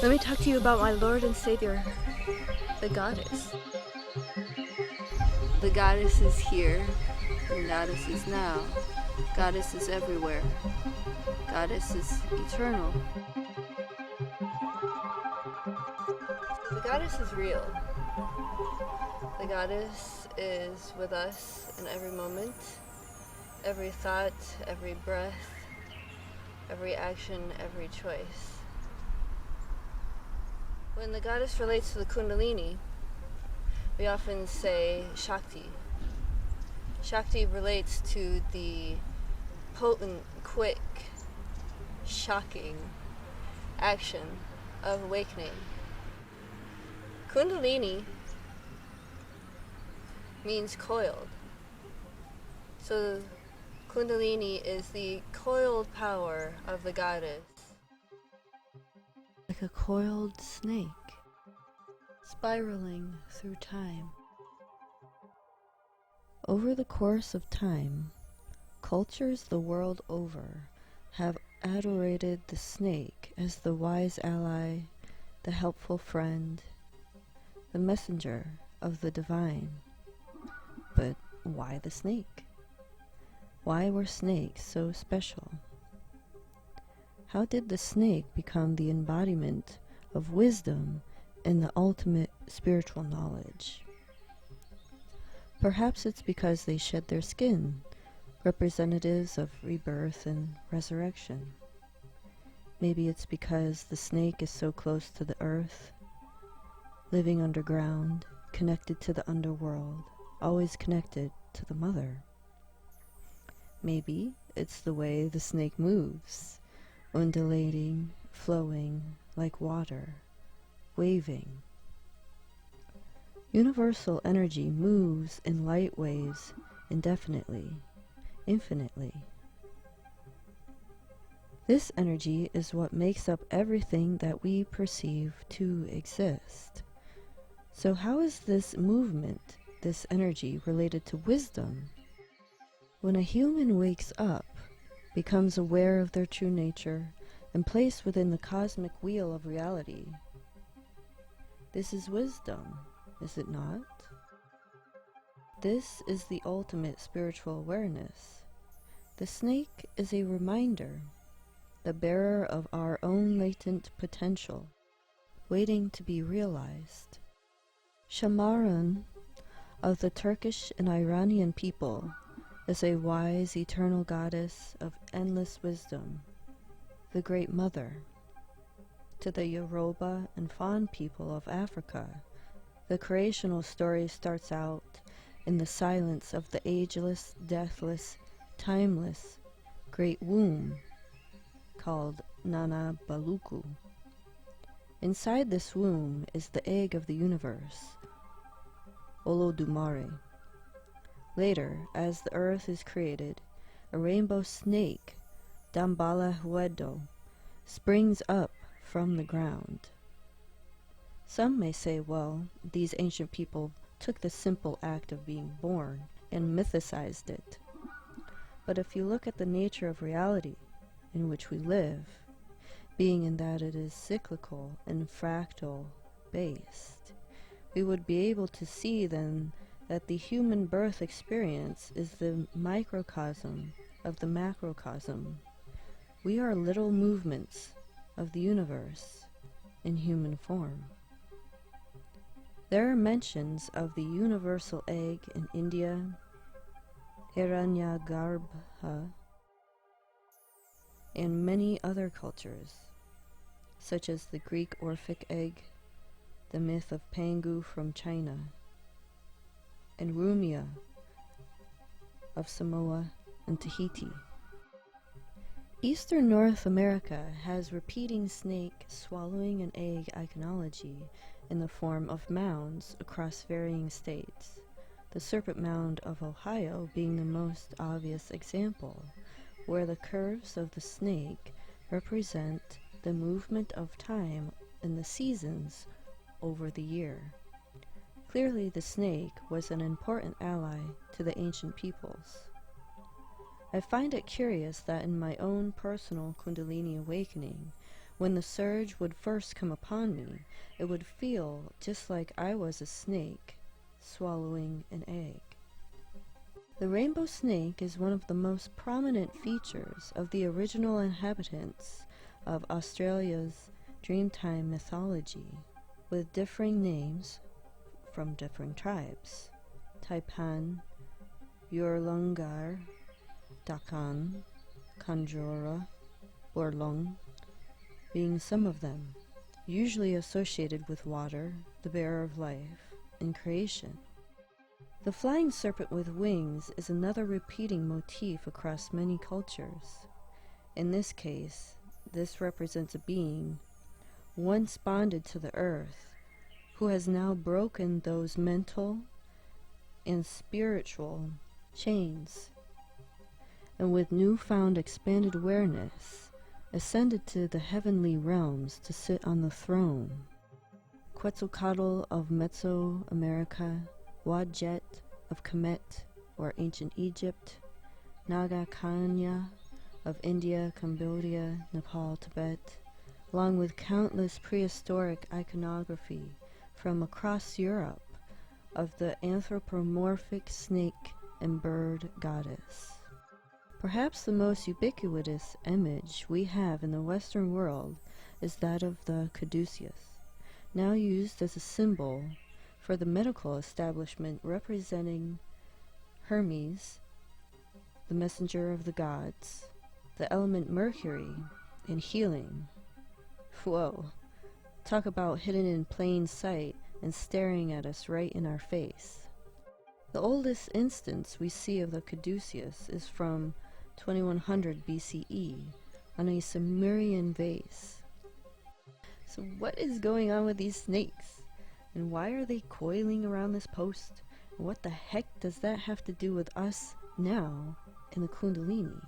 Let me talk to you about my Lord and Savior, the Goddess. The Goddess is here, the Goddess is now. Goddess is everywhere. Goddess is eternal. The Goddess is real. The Goddess is with us in every moment, every thought, every breath, every action, every choice. When the Goddess relates to the Kundalini, we often say Shakti. Shakti relates to the potent, quick, shocking action of awakening. Kundalini means coiled. So Kundalini is the coiled power of the Goddess. Like a coiled snake, spiraling through time. Over the course of time, cultures the world over have adorated the snake as the wise ally, the helpful friend, the messenger of the divine. But why the snake? Why were snakes so special? How did the snake become the embodiment of wisdom and the ultimate spiritual knowledge? Perhaps it's because they shed their skin, representatives of rebirth and resurrection. Maybe it's because the snake is so close to the earth, living underground, connected to the underworld, always connected to the mother. Maybe it's the way the snake moves, undulating, flowing like water, waving. Universal energy moves in light waves indefinitely, infinitely. This energy is what makes up everything that we perceive to exist. So how is this movement, this energy, related to wisdom? When a human wakes up, becomes aware of their true nature, and placed within the cosmic wheel of reality, this is wisdom, is it not? This is the ultimate spiritual awareness. The snake is a reminder, the bearer of our own latent potential, waiting to be realized. Shamaran of the Turkish and Iranian people is a wise, eternal goddess of endless wisdom, the Great Mother. To the Yoruba and Fon people of Africa, the creational story starts out in the silence of the ageless, deathless, timeless great womb called Nana Baluku. Inside this womb is the egg of the universe, Olodumare. Later, as the earth is created, a rainbow snake, Dambala Huedo, springs up from the ground. Some may say, well, these ancient people took the simple act of being born and mythicized it. But if you look at the nature of reality in which we live, being in that it is cyclical and fractal based, we would be able to see then that the human birth experience is the microcosm of the macrocosm. We are little movements of the universe in human form. There are mentions of the universal egg in India, Hiranyagarbha, and many other cultures, such as the Greek Orphic egg, the myth of Pangu from China, and Rumia of Samoa and Tahiti. Eastern North America has repeating snake swallowing an egg iconology in the form of mounds across varying states, the Serpent Mound of Ohio being the most obvious example, where the curves of the snake represent the movement of time and the seasons over the year. Clearly, the snake was an important ally to the ancient peoples. I find it curious that in my own personal Kundalini awakening, When the surge would first come upon me, it would feel just like I was a snake swallowing an egg. The rainbow snake is one of the most prominent features of the original inhabitants of Australia's Dreamtime mythology, with differing names from different tribes: Taipan, Yurlungar, Dakan, Kanjura, Borlung being some of them, usually associated with water, the bearer of life, and creation. The flying serpent with wings is another repeating motif across many cultures. In this case, this represents a being once bonded to the earth, who has now broken those mental and spiritual chains, and with newfound expanded awareness, ascended to the heavenly realms to sit on the throne. Quetzalcoatl of Mesoamerica, Wadjet of Kemet or ancient Egypt, Naga Kanya of India, Cambodia, Nepal, Tibet, along with countless prehistoric iconography from across Europe of the anthropomorphic snake and bird goddess. Perhaps the most ubiquitous image we have in the Western world is that of the Caduceus, now used as a symbol for the medical establishment, representing Hermes, the messenger of the gods, the element Mercury, and healing. Whoa, talk about hidden in plain sight and staring at us right in our face. The oldest instance we see of the Caduceus is from 2100 BCE on a Sumerian vase. So what is going on with these snakes? And why are they coiling around this post? And what the heck does that have to do with us now in the Kundahlini?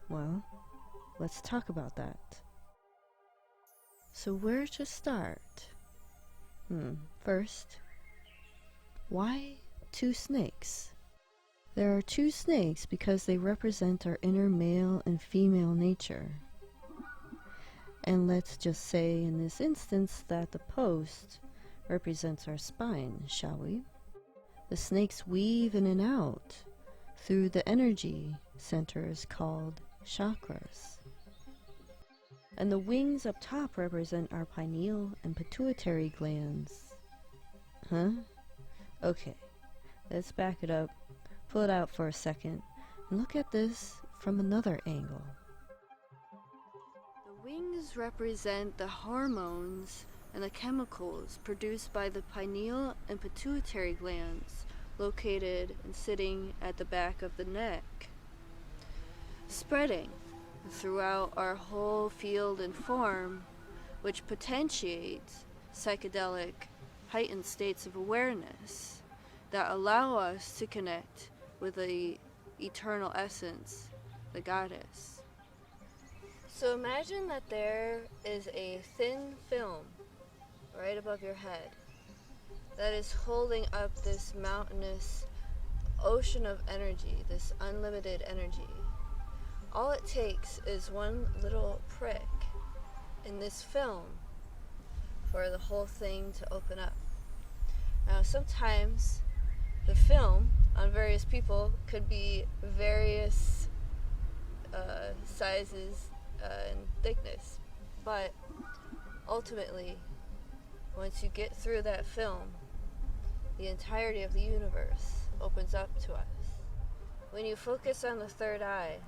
Well, let's talk about that. So where to start? First, why two snakes? There are two snakes because they represent our inner male and female nature. And let's just say in this instance that the post represents our spine, shall we? The snakes weave in and out through the energy centers called chakras. And the wings up top represent our pineal and pituitary glands. Huh? Okay, let's back it up, pull it out for a second, and look at this from another angle. The wings represent the hormones and the chemicals produced by the pineal and pituitary glands located and sitting at the back of the neck, spreading throughout our whole field and form, which potentiates psychedelic heightened states of awareness that allow us to connect with the eternal essence, the goddess. So imagine that there is a thin film right above your head that is holding up this mountainous ocean of energy, this unlimited energy. All it takes is one little prick in this film for the whole thing to open up. Now, sometimes the film on various people could be various sizes and thickness, but ultimately, once you get through that film, the entirety of the universe opens up to us. When you focus on the third eye,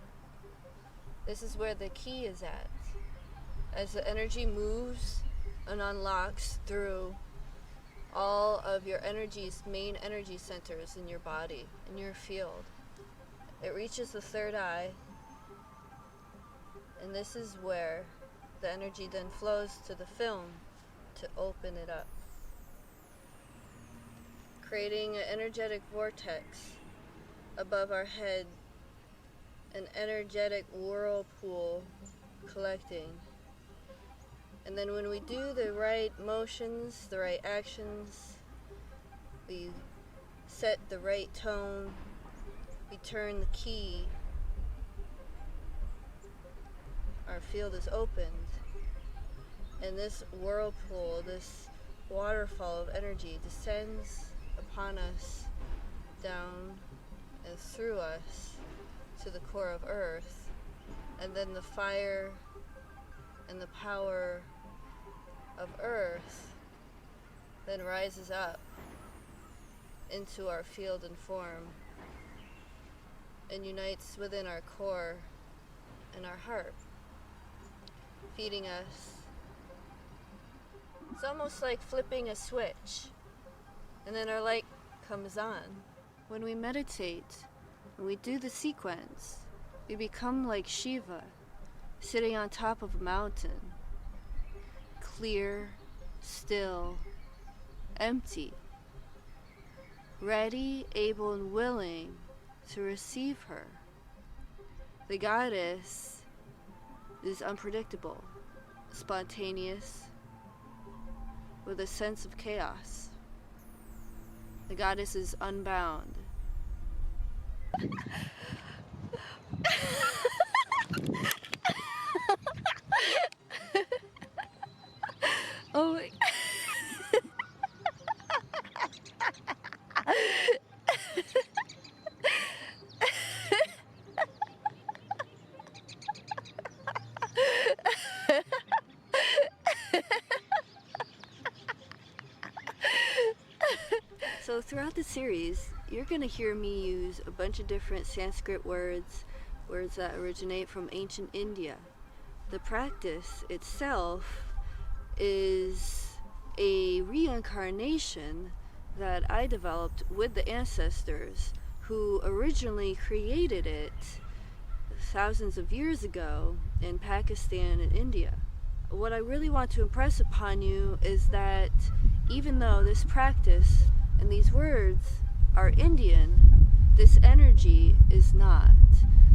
this is where the key is at. As the energy moves and unlocks through all of your main energy centers in your body, in your field, it reaches the third eye, and this is where the energy then flows to the film to open it up, creating an energetic vortex above our head, an energetic whirlpool collecting. And then when we do the right motions, the right actions, we set the right tone, we turn the key, our field is opened, And this whirlpool, this waterfall of energy descends upon us, down and through us to the core of Earth. And then the fire and the power of Earth then rises up into our field and form and unites within our core and our heart, feeding us. It's almost like flipping a switch, and then our light comes on. When we meditate, when we do the sequence, we become like Shiva, sitting on top of a mountain, clear, still, empty, ready, able, and willing to receive her. The goddess is unpredictable, spontaneous, with a sense of chaos. The goddess is unbound. Oh my So throughout the series, you're going to hear me use a bunch of different Sanskrit words that originate from ancient India. The practice itself is a reincarnation that I developed with the ancestors who originally created it thousands of years ago in Pakistan and India. What I really want to impress upon you is that even though this practice and these words are Indian, this energy is not.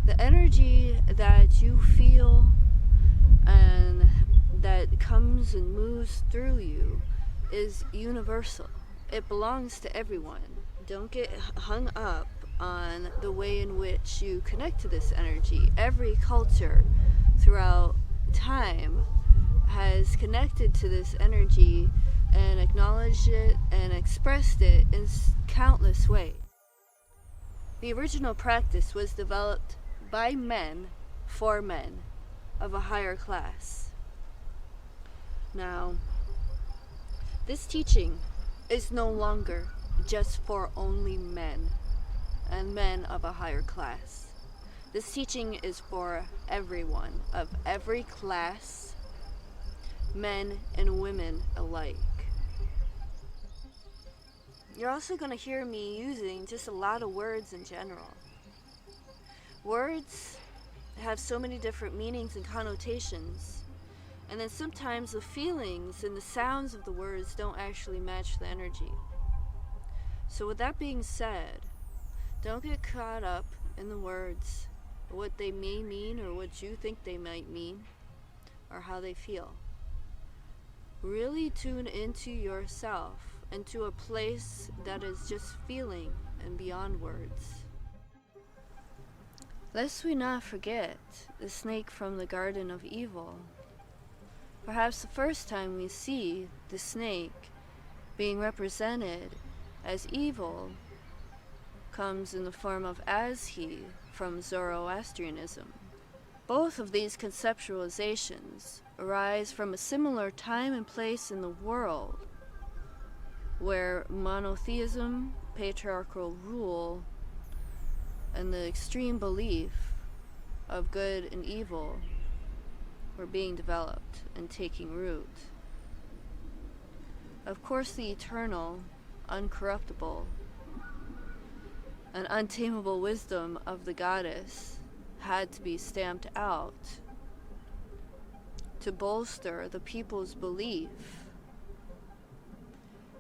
The energy that you feel and that comes and moves through you is universal. It belongs to everyone. Don't get hung up on the way in which you connect to this energy. Every culture throughout time has connected to this energy and acknowledged it and expressed it in countless ways. The original practice was developed by men for men of a higher class. Now, this teaching is no longer just for only men and men of a higher class. This teaching is for everyone of every class, men and women alike. You're also going to hear me using just a lot of words in general. Words have so many different meanings and connotations, and then sometimes the feelings and the sounds of the words don't actually match the energy. So with that being said, don't get caught up in the words, what they may mean or what you think they might mean, or how they feel. Really tune into yourself, into a place that is just feeling and beyond words. Lest we not forget the snake from the Garden of Evil. Perhaps the first time we see the snake being represented as evil comes in the form of As-He from Zoroastrianism. Both of these conceptualizations arise from a similar time and place in the world where monotheism, patriarchal rule, and the extreme belief of good and evil were being developed and taking root. Of course, the eternal, uncorruptible, and untamable wisdom of the goddess had to be stamped out to bolster the people's belief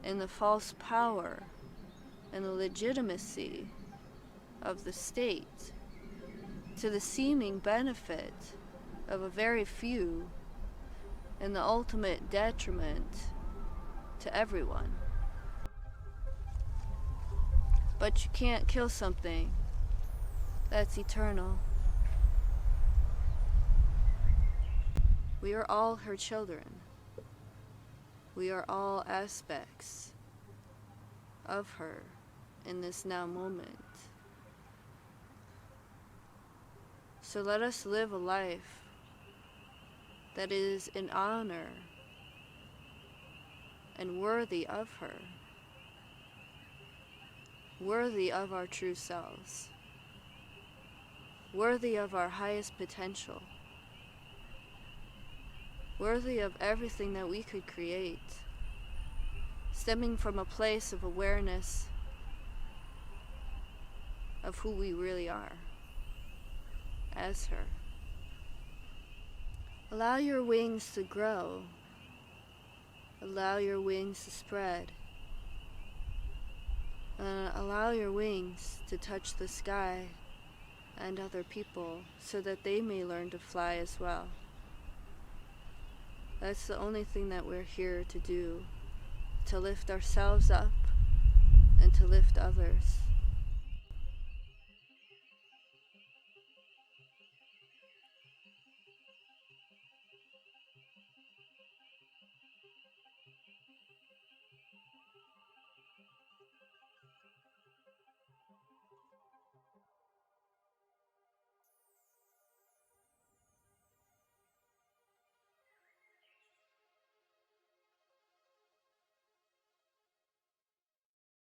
in the false power and the legitimacy of the state to the seeming benefit of a very few and the ultimate detriment to everyone. But you can't kill something that's eternal. We are all her children. We are all aspects of her in this now moment. So let us live a life that is in honor and worthy of her, worthy of our true selves, worthy of our highest potential, worthy of everything that we could create, stemming from a place of awareness of who we really are as her. Allow your wings to grow. Allow your wings to spread. Allow your wings to touch the sky and other people so that they may learn to fly as well. That's the only thing that we're here to do, to lift ourselves up and to lift others.